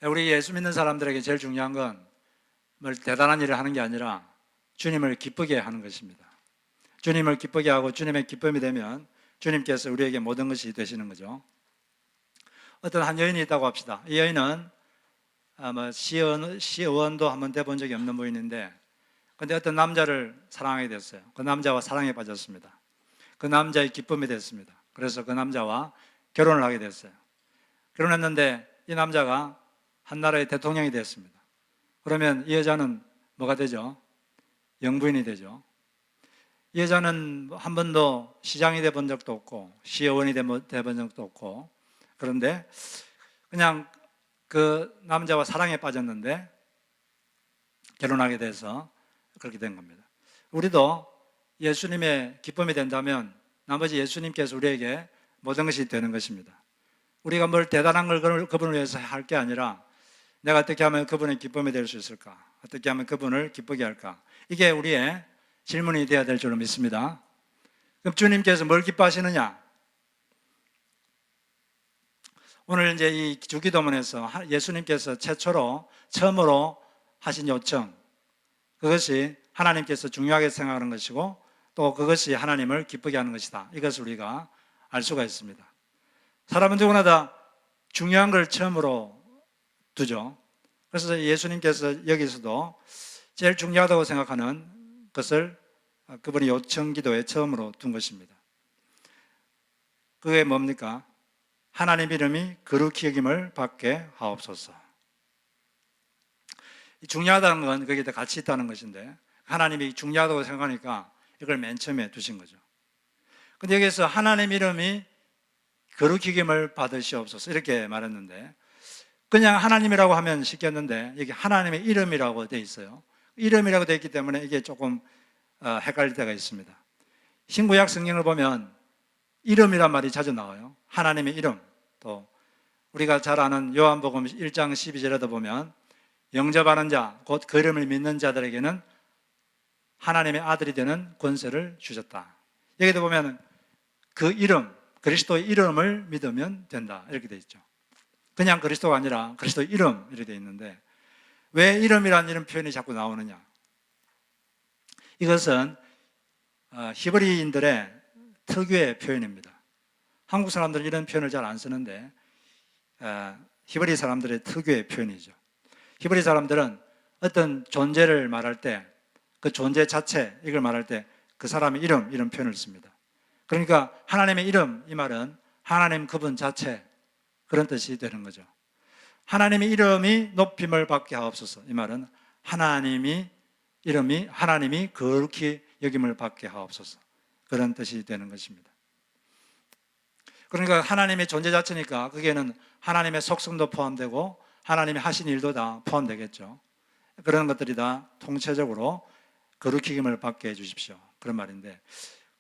우리 예수 믿는 사람들에게 제일 중요한 건 뭘 대단한 일을 하는 게 아니라 주님을 기쁘게 하는 것입니다. 주님을 기쁘게 하고 주님의 기쁨이 되면 주님께서 우리에게 모든 것이 되시는 거죠. 어떤 한 여인이 있다고 합시다. 이 여인은 시의원도 한번 돼본 적이 없는 분인데, 근데 어떤 남자를 사랑하게 됐어요. 그 남자와 사랑에 빠졌습니다. 그 남자의 기쁨이 됐습니다. 그래서 그 남자와 결혼을 하게 됐어요. 결혼했는데 이 남자가 한 나라의 대통령이 됐습니다. 그러면 이 여자는 뭐가 되죠? 영부인이 되죠. 이 여자는 한 번도 시장이 돼본 적도 없고 시의원이 돼본 적도 없고, 그런데 그냥 그 남자와 사랑에 빠졌는데 결혼하게 돼서 그렇게 된 겁니다. 우리도 예수님의 기쁨이 된다면 나머지 예수님께서 우리에게 모든 것이 되는 것입니다. 우리가 뭘 대단한 걸 그분을 위해서 할 게 아니라 내가 어떻게 하면 그분의 기쁨이 될 수 있을까? 어떻게 하면 그분을 기쁘게 할까? 이게 우리의 질문이 되어야 될 줄로 믿습니다. 그럼 주님께서 뭘 기뻐하시느냐? 오늘 이제 이 주기도문에서 예수님께서 처음으로 하신 요청, 그것이 하나님께서 중요하게 생각하는 것이고 또 그것이 하나님을 기쁘게 하는 것이다. 이것을 우리가 알 수가 있습니다. 사람은 누구나 다 중요한 걸 처음으로 두죠. 그래서 예수님께서 여기서도 제일 중요하다고 생각하는 것을 그분이 요청 기도에 처음으로 둔 것입니다. 그게 뭡니까? 하나님 이름이 거룩히 여김을 받게 하옵소서. 중요하다는 건 거기에 같이 있다는 것인데 하나님이 중요하다고 생각하니까 이걸 맨 처음에 두신 거죠. 근데 여기서 하나님 이름이 거룩히 여김을 받으시옵소서 이렇게 말했는데, 그냥 하나님이라고 하면 쉽겠는데 여기 하나님의 이름이라고 되어 있어요. 이름이라고 되어 있기 때문에 이게 조금 헷갈릴 때가 있습니다. 신구약 성경을 보면 이름이란 말이 자주 나와요. 하나님의 이름. 또 우리가 잘 아는 요한복음 1장 12절에도 보면 영접하는 자, 곧 그 이름을 믿는 자들에게는 하나님의 아들이 되는 권세를 주셨다. 여기도 보면 그 이름, 그리스도의 이름을 믿으면 된다 이렇게 되어 있죠. 그냥 그리스도가 아니라 그리스도의 이름 이렇게 되어 있는데 왜 이름이라는 이런 표현이 자꾸 나오느냐? 이것은 히브리인들의 특유의 표현입니다. 한국 사람들은 이런 표현을 잘 안 쓰는데 히브리 사람들의 특유의 표현이죠. 히브리 사람들은 어떤 존재를 말할 때 그 존재 자체, 이걸 말할 때 그 사람의 이름, 이런 표현을 씁니다. 그러니까 하나님의 이름, 이 말은 하나님 그분 자체, 그런 뜻이 되는 거죠. 하나님의 이름이 높임을 받게 하옵소서. 이 말은 하나님이 거룩히 여김을 받게 하옵소서. 그런 뜻이 되는 것입니다. 그러니까 하나님의 존재 자체니까 거기에는 하나님의 속성도 포함되고 하나님이 하신 일도 다 포함되겠죠. 그런 것들이 다 통체적으로 거룩히 여김을 받게 해주십시오. 그런 말인데,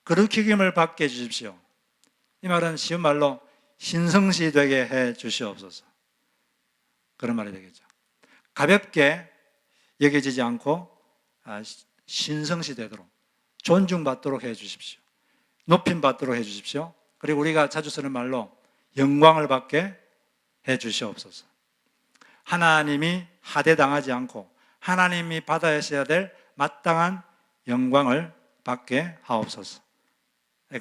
거룩히 여김을 받게 해주십시오. 이 말은 쉬운 말로 신성시 되게 해 주시옵소서. 그런 말이 되겠죠. 가볍게 여겨지지 않고 신성시 되도록 존중받도록 해 주십시오. 높임 받도록 해 주십시오. 그리고 우리가 자주 쓰는 말로 영광을 받게 해 주시옵소서. 하나님이 하대당하지 않고 하나님이 받아야셔야 될 마땅한 영광을 받게 하옵소서.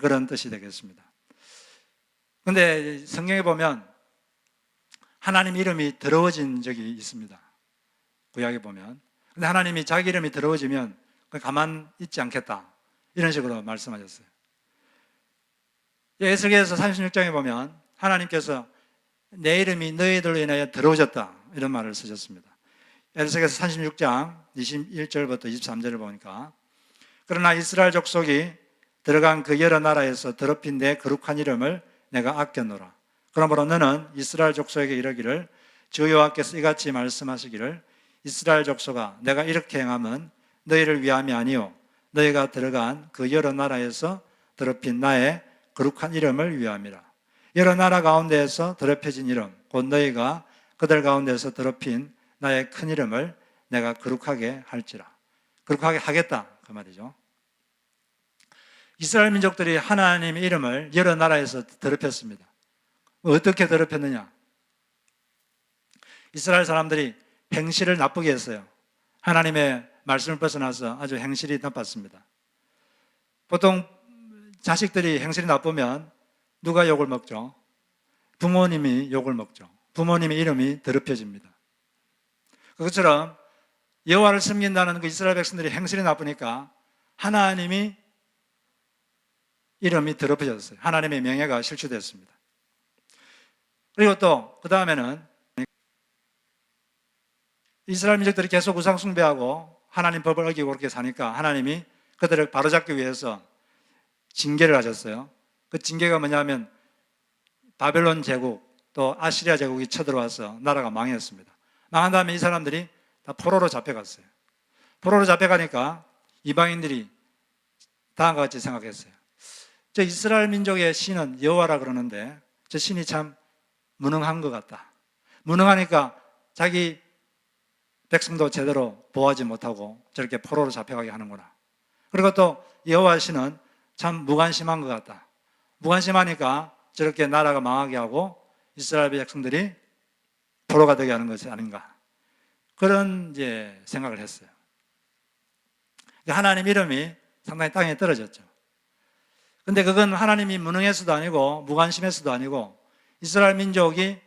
그런 뜻이 되겠습니다. 그런데 성경에 보면 하나님 이름이 더러워진 적이 있습니다. 구약에 보면. 근데 하나님이 자기 이름이 더러워지면 가만 있지 않겠다, 이런 식으로 말씀하셨어요. 에스겔서 36장에 보면 하나님께서 내 이름이 너희들로 인하여 더러워졌다, 이런 말을 쓰셨습니다. 에스겔서 36장 21절부터 23절을 보니까 그러나 이스라엘 족속이 들어간 그 여러 나라에서 더럽힌 내 거룩한 이름을 내가 아꼈노라. 그러므로 너는 이스라엘 족속에게 이르기를 주 여호와께서 이같이 말씀하시기를 이스라엘 족속아 내가 이렇게 행함은 너희를 위함이 아니요 너희가 들어간 그 여러 나라에서 더럽힌 나의 거룩한 이름을 위함이라. 여러 나라 가운데에서 더럽혀진 이름 곧 너희가 그들 가운데서 더럽힌 나의 큰 이름을 내가 거룩하게 할지라. 거룩하게 하겠다, 그 말이죠. 이스라엘 민족들이 하나님의 이름을 여러 나라에서 더럽혔습니다. 어떻게 더럽혔느냐? 이스라엘 사람들이 행실을 나쁘게 했어요. 하나님의 말씀을 벗어나서 아주 행실이 나빴습니다. 보통 자식들이 행실이 나쁘면 누가 욕을 먹죠? 부모님이 욕을 먹죠. 부모님의 이름이 더럽혀집니다. 그것처럼 여호와를 섬긴다는 그 이스라엘 백성들이 행실이 나쁘니까 하나님이 이름이 더럽혀졌어요. 하나님의 명예가 실추됐습니다. 그리고 또 그 다음에는 이스라엘 민족들이 계속 우상 숭배하고 하나님 법을 어기고 그렇게 사니까 하나님이 그들을 바로잡기 위해서 징계를 하셨어요. 그 징계가 뭐냐면 바벨론 제국 또 아시리아 제국이 쳐들어와서 나라가 망했습니다. 망한 다음에 이 사람들이 다 포로로 잡혀갔어요. 포로로 잡혀가니까 이방인들이 다음과 같이 생각했어요. 저 이스라엘 민족의 신은 여호와라 그러는데 저 신이 참 무능한 것 같다. 무능하니까 자기 백성도 제대로 보호하지 못하고 저렇게 포로로 잡혀가게 하는구나. 그리고 또 여호와 신은 참 무관심한 것 같다. 무관심하니까 저렇게 나라가 망하게 하고 이스라엘 백성들이 포로가 되게 하는 것이 아닌가. 그런 이제 생각을 했어요. 하나님 이름이 상당히 땅에 떨어졌죠. 근데 그건 하나님이 무능해서도 아니고 무관심해서도 아니고 이스라엘 민족이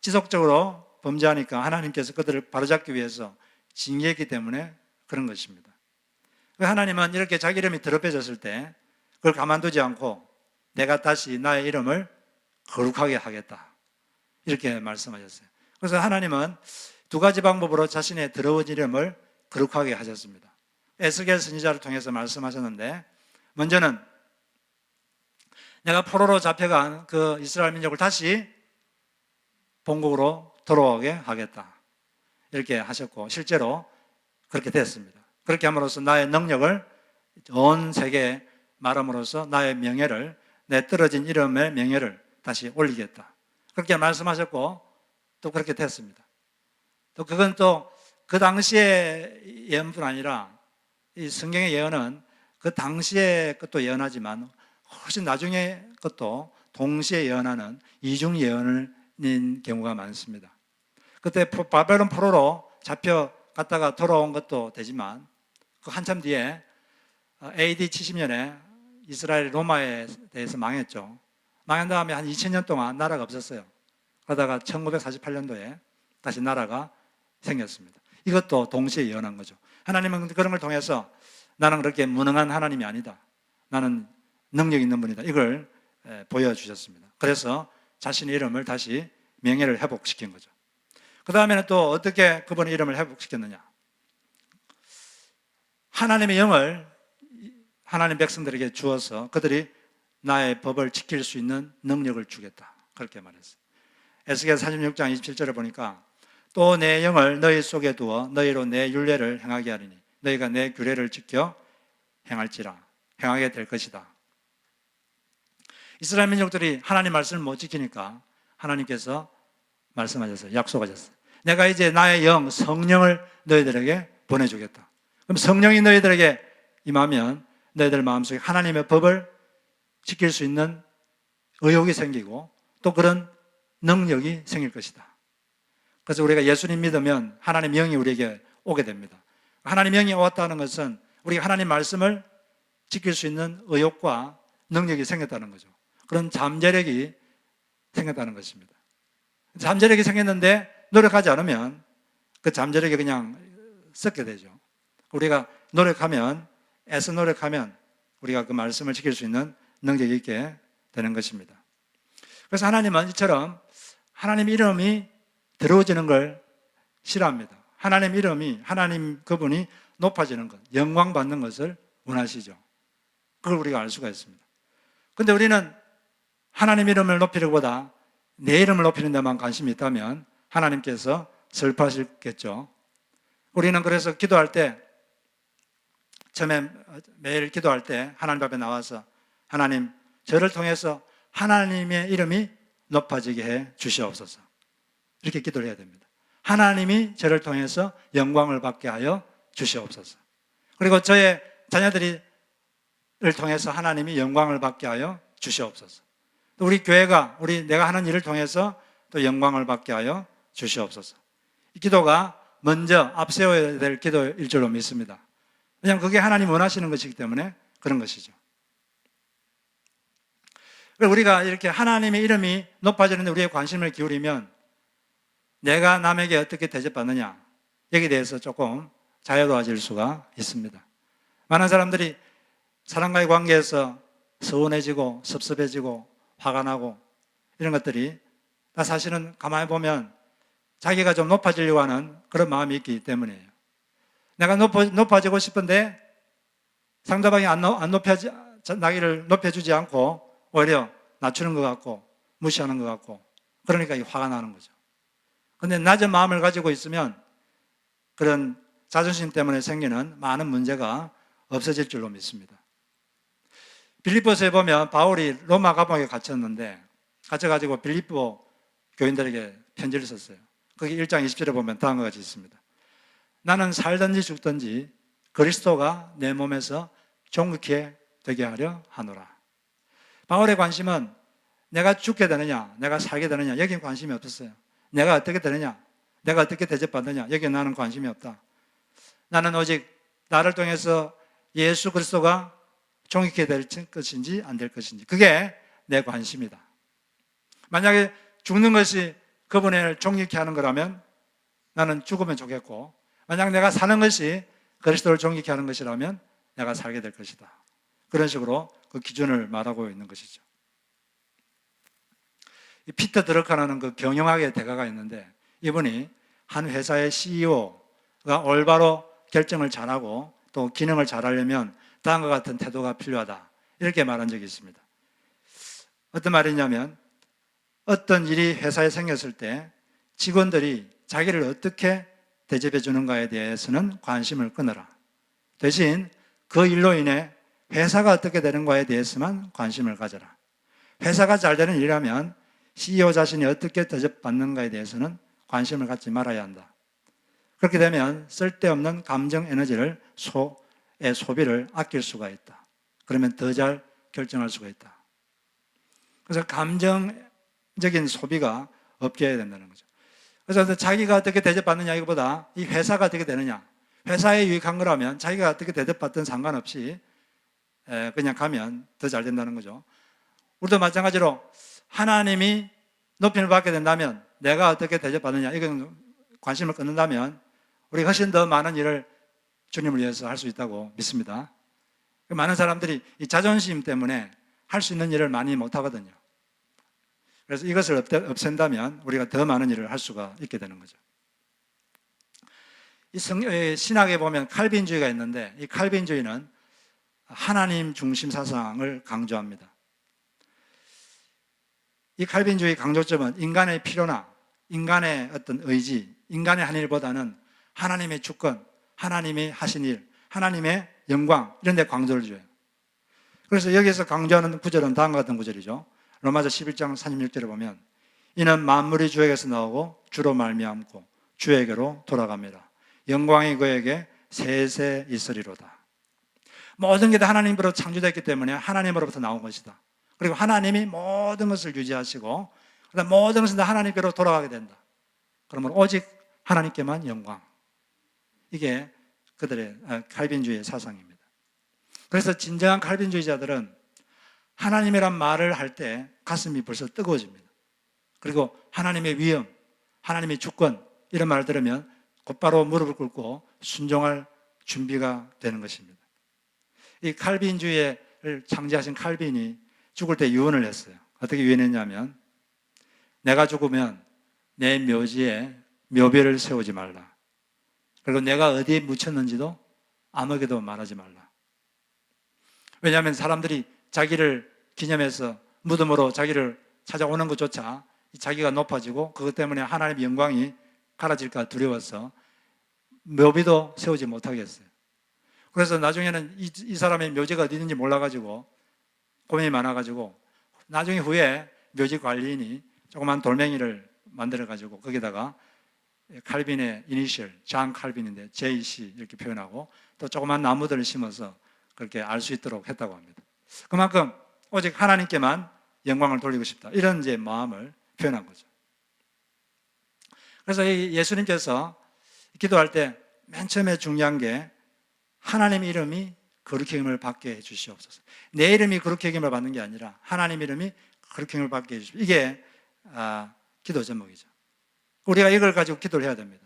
지속적으로 범죄하니까 하나님께서 그들을 바로잡기 위해서 징계했기 때문에 그런 것입니다. 하나님은 이렇게 자기 이름이 더럽혀졌을 때 그걸 가만두지 않고 내가 다시 나의 이름을 거룩하게 하겠다. 이렇게 말씀하셨어요. 그래서 하나님은 두 가지 방법으로 자신의 더러워진 이름을 거룩하게 하셨습니다. 에스겔 선지자를 통해서 말씀하셨는데 먼저는 내가 포로로 잡혀간 그 이스라엘 민족을 다시 본국으로 돌아오게 하겠다. 이렇게 하셨고 실제로 그렇게 됐습니다. 그렇게 함으로써 나의 능력을 온 세계에 말함으로써 나의 명예를 내 떨어진 이름의 명예를 다시 올리겠다. 그렇게 말씀하셨고 또 그렇게 됐습니다. 또 그건 또 그 당시의 예언뿐 아니라 이 성경의 예언은 그 당시의 것도 예언하지만 훨씬 나중에 것도 동시에 예언하는 이중 예언인 경우가 많습니다. 그때 바벨론 포로로 잡혀갔다가 돌아온 것도 되지만 그 한참 뒤에 AD 70년에 이스라엘이 로마에 대해서 망했죠. 망한 다음에 한 2000년 동안 나라가 없었어요. 그러다가 1948년도에 다시 나라가 생겼습니다. 이것도 동시에 예언한 거죠. 하나님은 그런 걸 통해서 나는 그렇게 무능한 하나님이 아니다. 나는 능력 있는 분이다. 이걸 보여주셨습니다. 그래서 자신의 이름을 다시 명예를 회복시킨 거죠. 그 다음에는 또 어떻게 그분의 이름을 회복시켰느냐. 하나님의 영을 하나님 백성들에게 주어서 그들이 나의 법을 지킬 수 있는 능력을 주겠다. 그렇게 말했어요. 에스겔 46장 27절에 보니까 또 내 영을 너희 속에 두어 너희로 내 율례를 행하게 하리니 너희가 내 규례를 지켜 행할지라 행하게 될 것이다. 이스라엘 민족들이 하나님 말씀을 못 지키니까 하나님께서 말씀하셨어요. 약속하셨어요. 내가 이제 나의 영 성령을 너희들에게 보내주겠다. 그럼 성령이 너희들에게 임하면 너희들 마음속에 하나님의 법을 지킬 수 있는 의욕이 생기고 또 그런 능력이 생길 것이다. 그래서 우리가 예수님 믿으면 하나님 영이 우리에게 오게 됩니다. 하나님 영이 왔다는 것은 우리가 하나님 말씀을 지킬 수 있는 의욕과 능력이 생겼다는 거죠. 그런 잠재력이 생겼다는 것입니다. 잠재력이 생겼는데 노력하지 않으면 그 잠재력이 그냥 썩게 되죠. 우리가 노력하면, 애써 노력하면 우리가 그 말씀을 지킬 수 있는 능력이 있게 되는 것입니다. 그래서 하나님은 이처럼 하나님 이름이 더러워지는 걸 싫어합니다. 하나님 이름이, 하나님 그분이 높아지는 것, 영광 받는 것을 원하시죠. 그걸 우리가 알 수가 있습니다. 근데 우리는 하나님 이름을 높이려보다 내 이름을 높이는 데만 관심이 있다면 하나님께서 슬퍼하시겠죠. 우리는 그래서 기도할 때, 처음에 매일 기도할 때 하나님 앞에 나와서 하나님, 저를 통해서 하나님의 이름이 높아지게 해 주시옵소서. 이렇게 기도를 해야 됩니다. 하나님이 저를 통해서 영광을 받게 하여 주시옵소서. 그리고 저의 자녀들을 통해서 하나님이 영광을 받게 하여 주시옵소서. 또 우리 교회가 내가 하는 일을 통해서 또 영광을 받게 하여 주시옵소서. 이 기도가 먼저 앞세워야 될 기도일 줄로 믿습니다. 왜냐하면 그게 하나님 원하시는 것이기 때문에 그런 것이죠. 우리가 이렇게 하나님의 이름이 높아지는데 우리의 관심을 기울이면 내가 남에게 어떻게 대접받느냐, 여기에 대해서 조금 자유로워질 수가 있습니다. 많은 사람들이 사람과의 관계에서 서운해지고 섭섭해지고 화가 나고 이런 것들이 다 사실은 가만히 보면 자기가 좀 높아지려고 하는 그런 마음이 있기 때문이에요. 내가 높아지고 싶은데 상대방이 나를 높여주지 않고 오히려 낮추는 것 같고 무시하는 것 같고 그러니까 화가 나는 거죠. 그런데 낮은 마음을 가지고 있으면 그런 자존심 때문에 생기는 많은 문제가 없어질 줄로 믿습니다. 빌립보서에 보면 바울이 로마 감옥에 갇혀가지고 빌립보 교인들에게 편지를 썼어요. 거기 1장 20절에 보면 다음과 같이 있습니다. 나는 살든지 죽든지 그리스도가 내 몸에서 존귀케 되게 하려 하노라. 바울의 관심은 내가 죽게 되느냐, 내가 살게 되느냐, 여기에 관심이 없었어요. 내가 어떻게 되느냐, 내가 어떻게 대접받느냐, 여기에 나는 관심이 없다. 나는 오직 나를 통해서 예수 그리스도가 존귀케 될 것인지 안 될 것인지, 그게 내 관심이다. 만약에 죽는 것이 그분을 존귀케 하는 거라면 나는 죽으면 좋겠고, 만약 내가 사는 것이 그리스도를 존귀케 하는 것이라면 내가 살게 될 것이다. 그런 식으로 그 기준을 말하고 있는 것이죠. 이 피터 드러커라는 그 경영학의 대가가 있는데, 이분이 한 회사의 CEO가 올바로 결정을 잘하고 또 기능을 잘하려면 다음과 같은 태도가 필요하다, 이렇게 말한 적이 있습니다. 어떤 말이냐면, 어떤 일이 회사에 생겼을 때 직원들이 자기를 어떻게 대접해 주는가에 대해서는 관심을 끊어라. 대신 그 일로 인해 회사가 어떻게 되는가에 대해서만 관심을 가져라. 회사가 잘 되는 일이라면 CEO 자신이 어떻게 대접받는가에 대해서는 관심을 갖지 말아야 한다. 그렇게 되면 쓸데없는 감정 에너지를 소비를 아낄 수가 있다. 그러면 더 잘 결정할 수가 있다. 그래서 감정적인 소비가 없게 해야 된다는 거죠. 그래서 자기가 어떻게 대접받느냐 이거보다 이 회사가 어떻게 되느냐, 회사에 유익한 거라면 자기가 어떻게 대접받든 상관없이 그냥 가면 더 잘 된다는 거죠. 우리도 마찬가지로 하나님이 높임을 받게 된다면 내가 어떻게 대접받느냐, 이건 관심을 끊는다면 우리가 훨씬 더 많은 일을 주님을 위해서 할 수 있다고 믿습니다. 많은 사람들이 이 자존심 때문에 할 수 있는 일을 많이 못하거든요. 그래서 이것을 없앤다면 우리가 더 많은 일을 할 수가 있게 되는 거죠. 이 신학에 보면 칼빈주의가 있는데, 이 칼빈주의는 하나님 중심 사상을 강조합니다. 이 칼빈주의 강조점은 인간의 필요나 인간의 어떤 의지, 인간의 한 일보다는 하나님의 주권, 하나님이 하신 일, 하나님의 영광, 이런 데 강조를 줘요. 그래서 여기서 강조하는 구절은 다음과 같은 구절이죠. 로마서 11장 36절에 보면, 이는 만물이 주에게서 나오고 주로 말미암고 주에게로 돌아갑니다. 영광이 그에게 세세 있으리로다. 모든 게 다 하나님으로부터 창조됐기 때문에 하나님으로부터 나온 것이다. 그리고 하나님이 모든 것을 유지하시고 그다음 모든 것은 다 하나님께로 돌아가게 된다. 그러면 오직 하나님께만 영광. 이게 그들의 칼빈주의의 사상입니다. 그래서 진정한 칼빈주의자들은 하나님이란 말을 할 때 가슴이 벌써 뜨거워집니다. 그리고 하나님의 위엄, 하나님의 주권, 이런 말을 들으면 곧바로 무릎을 꿇고 순종할 준비가 되는 것입니다. 이 칼빈주의를 창시하신 칼빈이 죽을 때 유언을 했어요. 어떻게 유언했냐면, 내가 죽으면 내 묘지에 묘배를 세우지 말라. 그리고 내가 어디에 묻혔는지도 아무에게도 말하지 말라. 왜냐하면 사람들이 자기를 기념해서 무덤으로 자기를 찾아오는 것조차 자기가 높아지고 그것 때문에 하나님의 영광이 가라질까 두려워서 묘비도 세우지 못하겠어요. 그래서 나중에는 이 사람의 묘지가 어디 있는지 몰라가지고 고민이 많아가지고 나중에 후에 묘지 관리인이 조그만 돌멩이를 만들어가지고 거기다가 칼빈의 이니셜, 잔 칼빈인데 JC 이렇게 표현하고 또 조그만 나무들을 심어서 그렇게 알 수 있도록 했다고 합니다. 그만큼 오직 하나님께만 영광을 돌리고 싶다, 이런 이제 마음을 표현한 거죠. 그래서 이 예수님께서 기도할 때 맨 처음에 중요한 게 하나님 이름이 거룩히 힘을 받게 해 주시옵소서. 내 이름이 거룩히 힘을 받는 게 아니라 하나님 이름이 거룩히 힘을 받게 해 주십시오. 이게 기도 제목이죠. 우리가 이걸 가지고 기도를 해야 됩니다.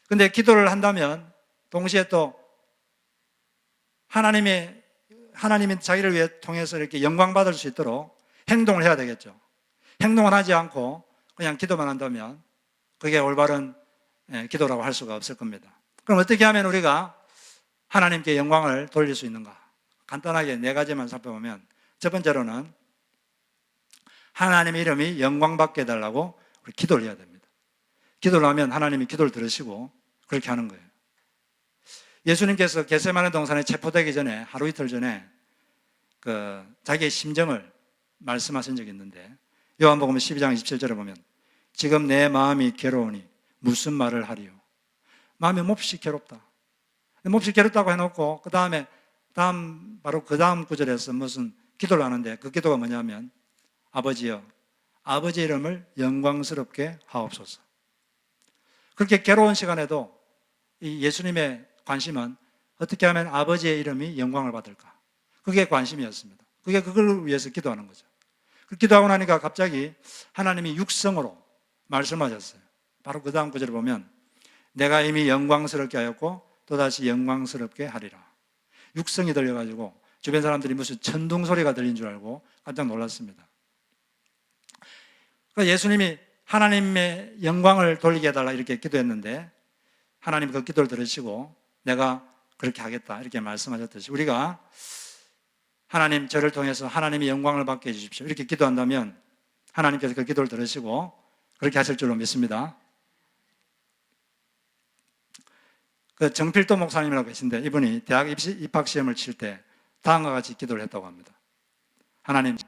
근데 기도를 한다면 동시에 또 하나님이 자기를 위해 통해서 이렇게 영광 받을 수 있도록 행동을 해야 되겠죠. 행동을 하지 않고 그냥 기도만 한다면 그게 올바른 기도라고 할 수가 없을 겁니다. 그럼 어떻게 하면 우리가 하나님께 영광을 돌릴 수 있는가? 간단하게 네 가지만 살펴보면, 첫 번째로는 하나님의 이름이 영광받게 해달라고 우리 기도를 해야 됩니다. 기도를 하면 하나님이 기도를 들으시고 그렇게 하는 거예요. 예수님께서 겟세마네 동산에 체포되기 전에, 하루 이틀 전에 자기의 심정을 말씀하신 적이 있는데, 요한복음 12장 27절에 보면 지금 내 마음이 괴로우니 무슨 말을 하리요? 마음이 몹시 괴롭다. 몹시 괴롭다고 해놓고 바로 그 다음 구절에서 무슨 기도를 하는데, 그 기도가 뭐냐면 아버지여, 아버지 이름을 영광스럽게 하옵소서. 그렇게 괴로운 시간에도 이 예수님의 관심은 어떻게 하면 아버지의 이름이 영광을 받을까? 그게 관심이었습니다. 그걸 위해서 기도하는 거죠. 그 기도하고 나니까 갑자기 하나님이 육성으로 말씀하셨어요. 바로 그 다음 구절을 보면 내가 이미 영광스럽게 하였고 또다시 영광스럽게 하리라. 육성이 들려가지고 주변 사람들이 무슨 천둥 소리가 들린 줄 알고 깜짝 놀랐습니다. 그러니까 예수님이 하나님의 영광을 돌리게 해달라 이렇게 기도했는데, 하나님 그 기도를 들으시고 내가 그렇게 하겠다 이렇게 말씀하셨듯이, 우리가 하나님 저를 통해서 하나님의 영광을 받게 해주십시오 이렇게 기도한다면 하나님께서 그 기도를 들으시고 그렇게 하실 줄로 믿습니다. 그 정필도 목사님이라고 계신데, 이분이 대학 입학시험을 칠 때 다음과 같이 기도를 했다고 합니다. 하나님,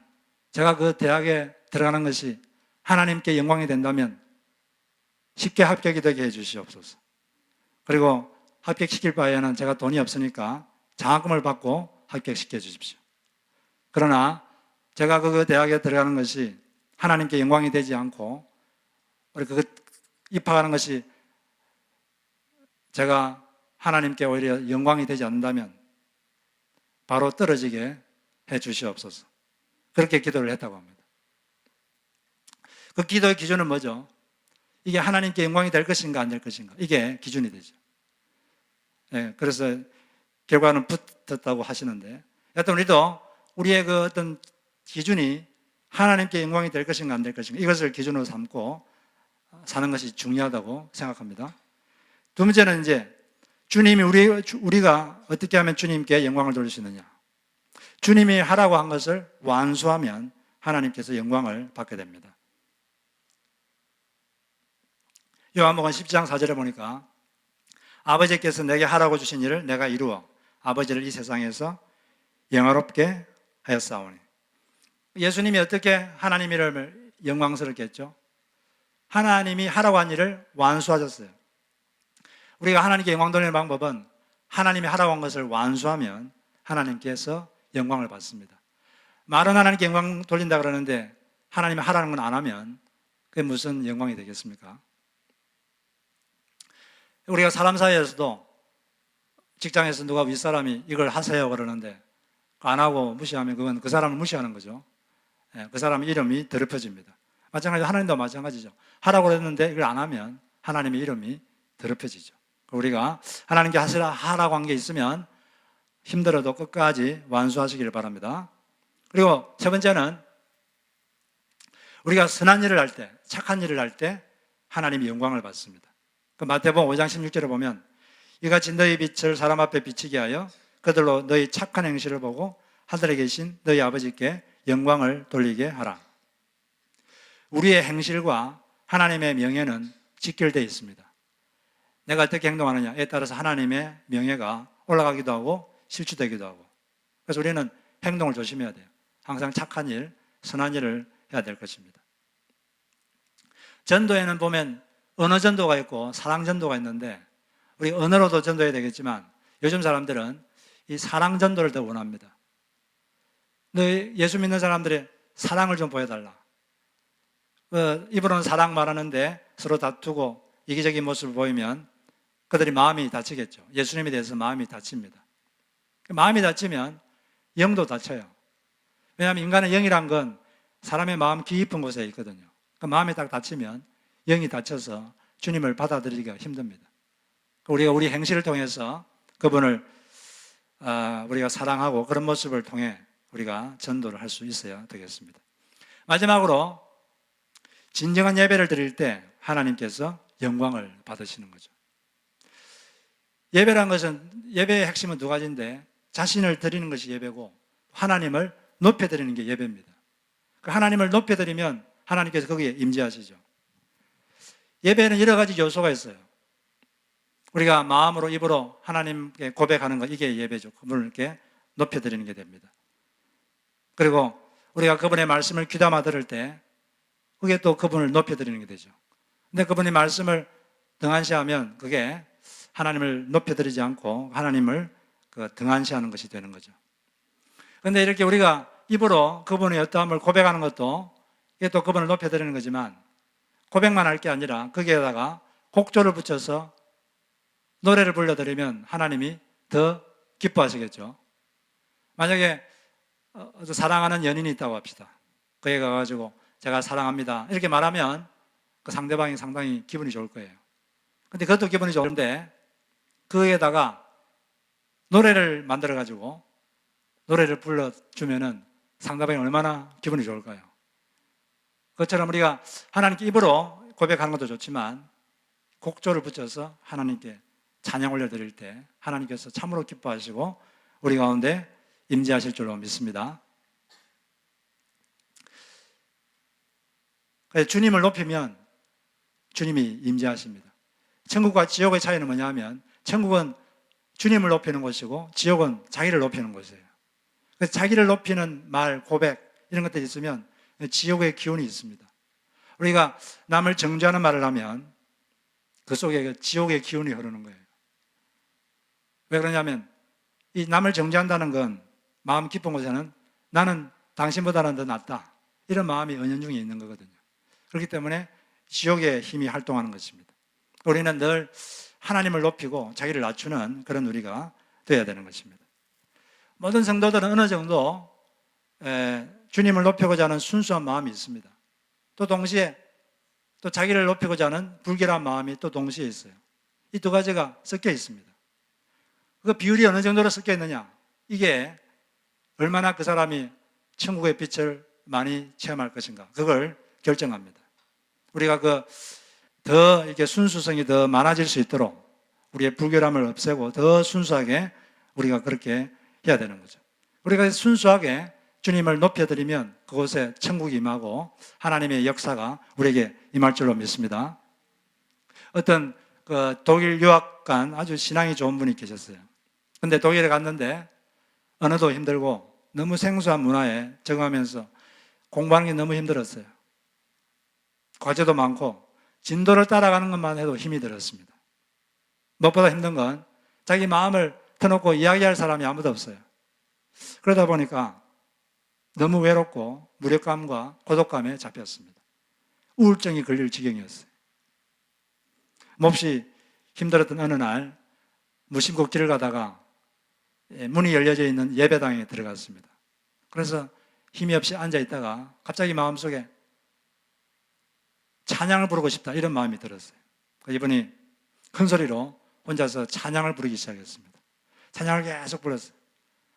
제가 그 대학에 들어가는 것이 하나님께 영광이 된다면 쉽게 합격이 되게 해 주시옵소서. 그리고 합격시킬 바에는 제가 돈이 없으니까 장학금을 받고 합격시켜 주십시오. 그러나 제가 그 대학에 들어가는 것이 하나님께 영광이 되지 않고 우리 입학하는 것이 제가 하나님께 오히려 영광이 되지 않는다면 바로 떨어지게 해 주시옵소서. 그렇게 기도를 했다고 합니다. 그 기도의 기준은 뭐죠? 이게 하나님께 영광이 될 것인가 안 될 것인가, 이게 기준이 되죠. 그래서 결과는 붙었다고 하시는데, 여튼 우리도 우리의 그 어떤 기준이 하나님께 영광이 될 것인가 안 될 것인가, 이것을 기준으로 삼고 사는 것이 중요하다고 생각합니다. 두 번째는 이제 주님이 우리가 어떻게 하면 주님께 영광을 돌릴 수 있느냐. 주님이 하라고 한 것을 완수하면 하나님께서 영광을 받게 됩니다. 요한복음 10장 4절에 보니까 아버지께서 내게 하라고 주신 일을 내가 이루어 아버지를 이 세상에서 영화롭게 하였사오니. 예수님이 어떻게 하나님 이름을 영광스럽게 했죠? 하나님이 하라고 한 일을 완수하셨어요. 우리가 하나님께 영광 돌리는 방법은 하나님이 하라고 한 것을 완수하면 하나님께서 영광을 받습니다. 말은 하나님께 영광 돌린다 그러는데 하나님이 하라는 건 안 하면 그게 무슨 영광이 되겠습니까? 우리가 사람 사이에서도 직장에서 누가 윗사람이 이걸 하세요 그러는데 안 하고 무시하면 그건 그 사람을 무시하는 거죠. 그 사람 이름이 더럽혀집니다. 마찬가지로 하나님도 마찬가지죠. 하라고 했는데 이걸 안 하면 하나님의 이름이 더럽혀지죠. 우리가 하나님께 하라고 한 게 있으면 힘들어도 끝까지 완수하시기를 바랍니다. 그리고 세 번째는 우리가 선한 일을 할 때, 착한 일을 할 때 하나님이 영광을 받습니다. 그 마태복음 5장 16절에 보면 이같이 너희 빛을 사람 앞에 비치게 하여 그들로 너희 착한 행실을 보고 하늘에 계신 너희 아버지께 영광을 돌리게 하라. 우리의 행실과 하나님의 명예는 직결되어 있습니다. 내가 어떻게 행동하느냐에 따라서 하나님의 명예가 올라가기도 하고 실추되기도 하고, 그래서 우리는 행동을 조심해야 돼요. 항상 착한 일, 선한 일을 해야 될 것입니다. 전도에는 보면 언어 전도가 있고 사랑 전도가 있는데, 우리 언어로도 전도해야 되겠지만 요즘 사람들은 이 사랑 전도를 더 원합니다. 너희 예수 믿는 사람들의 사랑을 좀 보여달라. 입으로는 사랑 말하는데 서로 다투고 이기적인 모습을 보이면 그들이 마음이 다치겠죠. 예수님에 대해서 마음이 다칩니다. 마음이 다치면 영도 다쳐요. 왜냐하면 인간의 영이란 건 사람의 마음 깊은 곳에 있거든요. 그 마음이 딱 다치면 영이 다쳐서 주님을 받아들이기가 힘듭니다. 우리가 우리 행실을 통해서 그분을 우리가 사랑하고 그런 모습을 통해 우리가 전도를 할 수 있어야 되겠습니다. 마지막으로 진정한 예배를 드릴 때 하나님께서 영광을 받으시는 거죠. 예배란 것은, 예배의 핵심은 두 가지인데 자신을 드리는 것이 예배고 하나님을 높여드리는 게 예배입니다. 하나님을 높여드리면 하나님께서 거기에 임재하시죠. 예배에는 여러 가지 요소가 있어요. 우리가 마음으로 입으로 하나님께 고백하는 것, 이게 예배죠. 그분을 이렇게 높여드리는 게 됩니다. 그리고 우리가 그분의 말씀을 귀담아 들을 때 그게 또 그분을 높여드리는 게 되죠. 근데 그분의 말씀을 등한시하면 그게 하나님을 높여드리지 않고 하나님을 등한시하는 것이 되는 거죠. 그런데 이렇게 우리가 입으로 그분의 어떠함을 고백하는 것도 이게 또 그분을 높여드리는 거지만 고백만 할 게 아니라 거기에다가 곡조를 붙여서 노래를 불러드리면 하나님이 더 기뻐하시겠죠. 만약에 사랑하는 연인이 있다고 합시다. 그에 가가지고 제가 사랑합니다 이렇게 말하면 그 상대방이 상당히 기분이 좋을 거예요. 근데 그것도 기분이 좋은데 그에다가 노래를 만들어가지고 노래를 불러주면은 상대방이 얼마나 기분이 좋을까요? 그것처럼 우리가 하나님께 입으로 고백하는 것도 좋지만 곡조를 붙여서 하나님께 찬양 올려드릴 때 하나님께서 참으로 기뻐하시고 우리 가운데 임재하실 줄로 믿습니다. 주님을 높이면 주님이 임재하십니다. 천국과 지옥의 차이는 뭐냐면 천국은 주님을 높이는 곳이고 지옥은 자기를 높이는 곳이에요. 그래서 자기를 높이는 말, 고백 이런 것들이 있으면 지옥의 기운이 있습니다. 우리가 남을 정죄하는 말을 하면 그 속에 지옥의 기운이 흐르는 거예요. 왜 그러냐면 이 남을 정죄한다는 건 마음 깊은 곳에는 나는 당신보다는 더 낫다 이런 마음이 은연중에 있는 거거든요. 그렇기 때문에 지옥의 힘이 활동하는 것입니다. 우리는 늘 하나님을 높이고 자기를 낮추는 그런 우리가 되어야 되는 것입니다. 모든 성도들은 어느 정도 주님을 높이고자 하는 순수한 마음이 있습니다. 또 동시에 또 자기를 높이고자 하는 불결한 마음이 또 동시에 있어요. 이 두 가지가 섞여 있습니다. 그 비율이 어느 정도로 섞여 있느냐, 이게 얼마나 그 사람이 천국의 빛을 많이 체험할 것인가, 그걸 결정합니다. 우리가 더 이렇게 순수성이 더 많아질 수 있도록 우리의 불결함을 없애고 더 순수하게 우리가 그렇게 해야 되는 거죠. 우리가 순수하게 주님을 높여드리면 그곳에 천국이 임하고 하나님의 역사가 우리에게 임할 줄로 믿습니다. 어떤 독일 유학 간 아주 신앙이 좋은 분이 계셨어요. 근데 독일에 갔는데 언어도 힘들고 너무 생소한 문화에 적응하면서 공부하는 게 너무 힘들었어요. 과제도 많고 진도를 따라가는 것만 해도 힘이 들었습니다. 무엇보다 힘든 건 자기 마음을 터놓고 이야기할 사람이 아무도 없어요. 그러다 보니까 너무 외롭고 무력감과 고독감에 잡혔습니다. 우울증이 걸릴 지경이었어요. 몹시 힘들었던 어느 날 무심코 길을 가다가 문이 열려져 있는 예배당에 들어갔습니다. 그래서 힘이 없이 앉아 있다가 갑자기 마음속에 찬양을 부르고 싶다 이런 마음이 들었어요. 이분이 큰 소리로 혼자서 찬양을 부르기 시작했습니다. 찬양을 계속 불렀어요.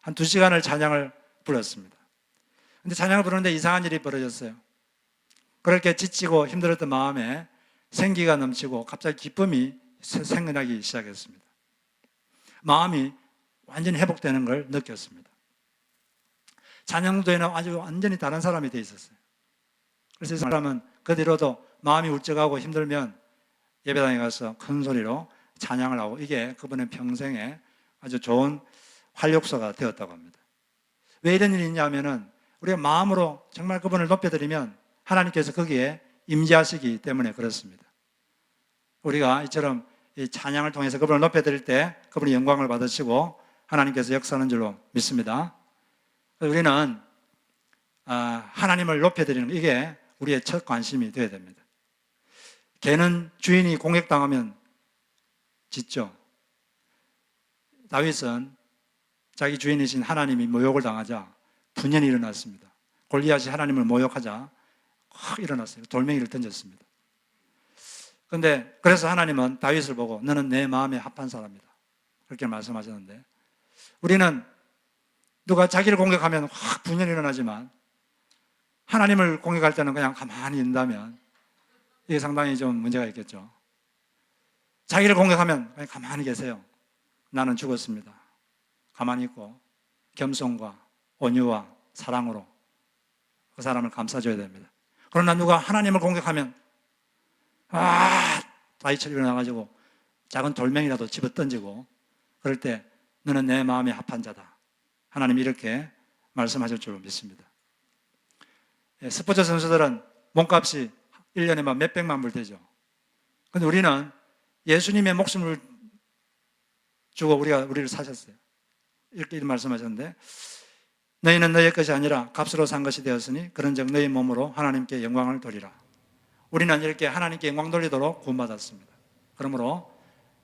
한 2시간을 찬양을 불렀습니다. 근데 찬양을 부르는데 이상한 일이 벌어졌어요. 그렇게 지치고 힘들었던 마음에 생기가 넘치고 갑자기 기쁨이 생겨나기 시작했습니다. 마음이 완전히 회복되는 걸 느꼈습니다. 찬양도에는 아주 완전히 다른 사람이 돼 있었어요. 그래서 이 사람은 그 뒤로도 마음이 울적하고 힘들면 예배당에 가서 큰 소리로 찬양을 하고 이게 그분의 평생에 아주 좋은 활력소가 되었다고 합니다. 왜 이런 일이 있냐면은 우리가 마음으로 정말 그분을 높여드리면 하나님께서 거기에 임재하시기 때문에 그렇습니다. 우리가 이처럼 이 찬양을 통해서 그분을 높여드릴 때 그분이 영광을 받으시고 하나님께서 역사하는 줄로 믿습니다. 우리는 하나님을 높여드리는 이게 우리의 첫 관심이 되어야 됩니다. 개는 주인이 공격당하면 짖죠. 다윗은 자기 주인이신 하나님이 모욕을 당하자 분연이 일어났습니다. 골리앗이 하나님을 모욕하자 확 일어났어요. 돌멩이를 던졌습니다. 그런데 그래서 하나님은 다윗을 보고 너는 내 마음에 합한 사람이다, 그렇게 말씀하셨는데, 우리는 누가 자기를 공격하면 확 분연이 일어나지만 하나님을 공격할 때는 그냥 가만히 있는다면 이게 상당히 좀 문제가 있겠죠. 자기를 공격하면 그냥 가만히 계세요. 나는 죽었습니다. 가만히 있고 겸손과 온유와 사랑으로 그 사람을 감싸줘야 됩니다. 그러나 누가 하나님을 공격하면 다윗처럼 일어나가지고 작은 돌멩이라도 집어 던지고, 그럴 때 너는 내 마음에 합한 자다, 하나님이 이렇게 말씀하실 줄 믿습니다. 스포츠 선수들은 몸값이 1년에 막 몇백만 불 되죠. 그런데 우리는 예수님의 목숨을 주고 우리를 사셨어요. 이렇게 말씀하셨는데, 너희는 너희의 것이 아니라 값으로 산 것이 되었으니 그런즉 너희 몸으로 하나님께 영광을 돌리라. 우리는 이렇게 하나님께 영광 돌리도록 구원받았습니다. 그러므로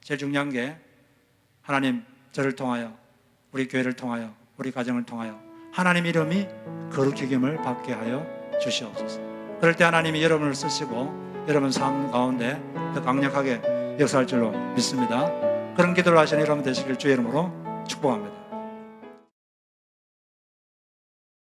제일 중요한 게 하나님, 저를 통하여, 우리 교회를 통하여, 우리 가정을 통하여 하나님 이름이 거룩히김을 받게 하여 주시옵소서. 그럴 때 하나님이 여러분을 쓰시고 여러분 삶 가운데 더 강력하게 역사할 줄로 믿습니다. 그런 기도를 하시는 여러분 되시길 주의 이름으로 축복합니다.